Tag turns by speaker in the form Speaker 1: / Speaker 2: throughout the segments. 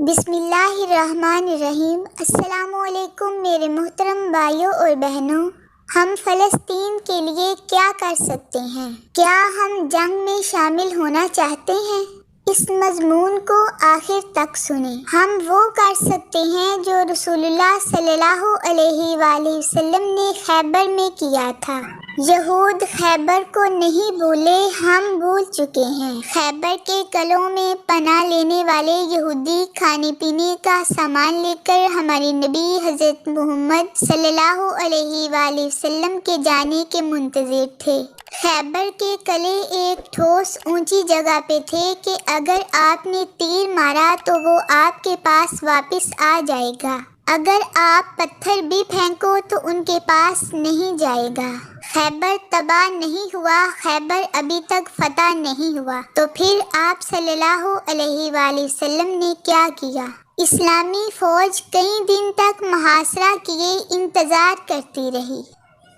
Speaker 1: بسم اللہ الرحمن الرحیم۔ السلام علیکم میرے محترم بھائیوں اور بہنوں، ہم فلسطین کے لیے کیا کر سکتے ہیں؟ کیا ہم جنگ میں شامل ہونا چاہتے ہیں؟ اس مضمون کو آخر تک سنیں۔ ہم وہ کر سکتے ہیں جو رسول اللہ صلی اللہ علیہ وآلہ وسلم نے خیبر میں کیا تھا۔ یہود خیبر کو نہیں بھولے، ہم بھول چکے ہیں۔ خیبر کے قلعوں میں پناہ لینے والے یہودی کھانے پینے کا سامان لے کر ہمارے نبی حضرت محمد صلی اللہ علیہ وآلہ وسلم کے جانے کے منتظر تھے۔ خیبر کے قلعے ایک ٹھوس اونچی جگہ پہ تھے کہ اگر آپ نے تیر مارا تو وہ آپ کے پاس واپس آ جائے گا، اگر آپ پتھر بھی پھینکو تو ان کے پاس نہیں جائے گا۔ خیبر تباہ نہیں ہوا، خیبر ابھی تک فتح نہیں ہوا، تو پھر آپ صلی اللہ علیہ وآلہ وسلم نے کیا کیا؟ اسلامی فوج کئی دن تک محاصرہ کیے انتظار کرتی رہی،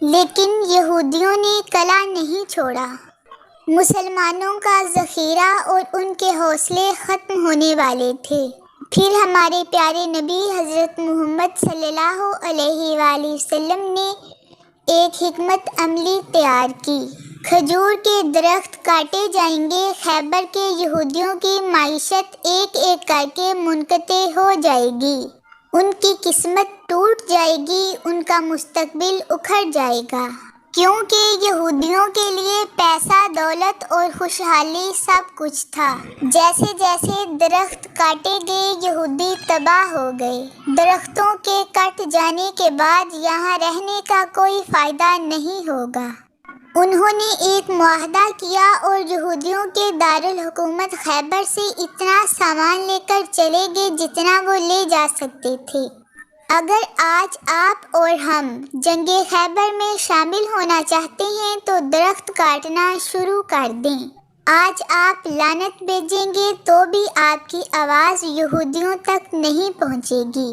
Speaker 1: لیکن یہودیوں نے قلعہ نہیں چھوڑا۔ مسلمانوں کا ذخیرہ اور ان کے حوصلے ختم ہونے والے تھے۔ پھر ہمارے پیارے نبی حضرت محمد صلی اللہ علیہ وآلہ وسلم نے ایک حکمت عملی تیار کی۔ کھجور کے درخت کاٹے جائیں گے، خیبر کے یہودیوں کی معیشت ایک ایک کر کے منقطع ہو جائے گی، ان کی قسمت ٹوٹ جائے گی، ان کا مستقبل اکھڑ جائے گا، کیونکہ یہودیوں کے لیے پیسہ، دولت اور خوشحالی سب کچھ تھا۔ جیسے جیسے درخت کاٹے گئے، یہودی تباہ ہو گئے۔ درختوں کے کٹ جانے کے بعد یہاں رہنے کا کوئی فائدہ نہیں ہوگا۔ انہوں نے ایک معاہدہ کیا اور یہودیوں کے دارالحکومت خیبر سے اتنا سامان لے کر چلے گئے جتنا وہ لے جا سکتے تھے۔ اگر آج آپ اور ہم جنگ خیبر میں شامل ہونا چاہتے ہیں تو درخت کاٹنا شروع کر دیں۔ آج آپ لعنت بھیجیں گے تو بھی آپ کی آواز یہودیوں تک نہیں پہنچے گی،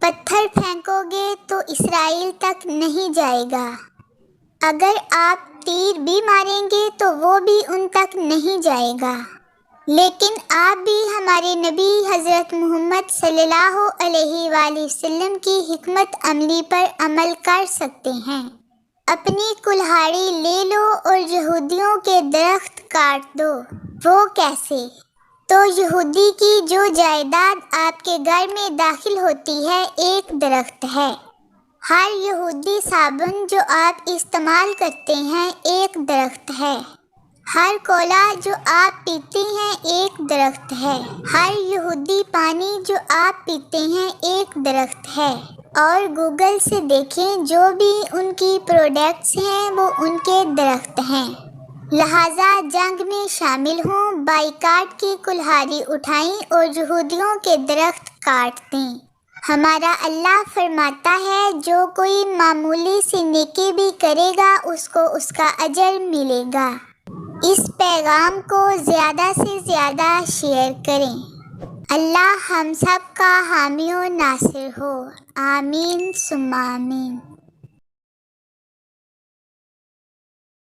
Speaker 1: پتھر پھینکو گے تو اسرائیل تک نہیں جائے گا، اگر آپ تیر بھی ماریں گے تو وہ بھی ان تک نہیں جائے گا۔ لیکن آپ بھی ہمارے نبی حضرت محمد صلی اللہ علیہ وآلہ وسلم کی حکمت عملی پر عمل کر سکتے ہیں۔ اپنی کلہاڑی لے لو اور یہودیوں کے درخت کاٹ دو۔ وہ کیسے؟ تو یہودی کی جو جائیداد آپ کے گھر میں داخل ہوتی ہے ایک درخت ہے۔ ہر یہودی صابن جو آپ استعمال کرتے ہیں ایک درخت ہے۔ ہر کولا جو آپ پیتے ہیں ایک درخت ہے۔ ہر یہودی پانی جو آپ پیتے ہیں ایک درخت ہے۔ اور گوگل سے دیکھیں، جو بھی ان کی پروڈکٹس ہیں وہ ان کے درخت ہیں۔ لہٰذا جنگ میں شامل ہوں، بائیکاٹ کی کلہاڑی اٹھائیں اور یہودیوں کے درخت کاٹ دیں۔ ہمارا اللہ فرماتا ہے، جو کوئی معمولی سی نیکی بھی کرے گا اس کو اس کا اجر ملے گا۔ اس پیغام کو زیادہ سے زیادہ شیئر کریں۔ اللہ ہم سب کا حامی و ناصر ہو، آمین ثم آمین۔